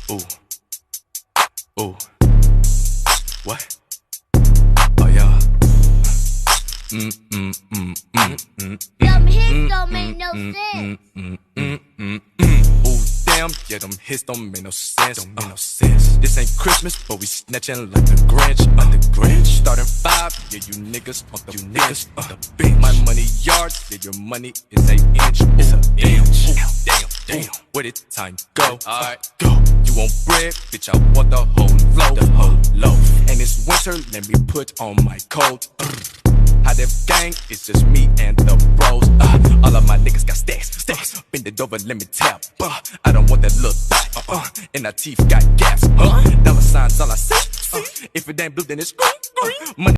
Ooh, ooh, what? Oh yeah. Them hits don't make no sense. Ooh, damn, yeah, them hits don't make no sense. Don't make no sense. This ain't Christmas, but we snatching like the Grinch. Like the Grinch. Starting 5, yeah, you niggas on the bench. My money yards, yeah, your money is 8 inch. It's a inch. Damn, where did time go? Alright, go. You want bread, bitch? I want the whole loaf. The whole loaf. And it's winter, let me put on my coat. How that gang, it's just me and the bros. All of my niggas got stacks. Bend it over, let me tap. I don't want that little thot. And our teeth got gaps. Dollar signs, all I see. If it ain't blue, then it's green. Money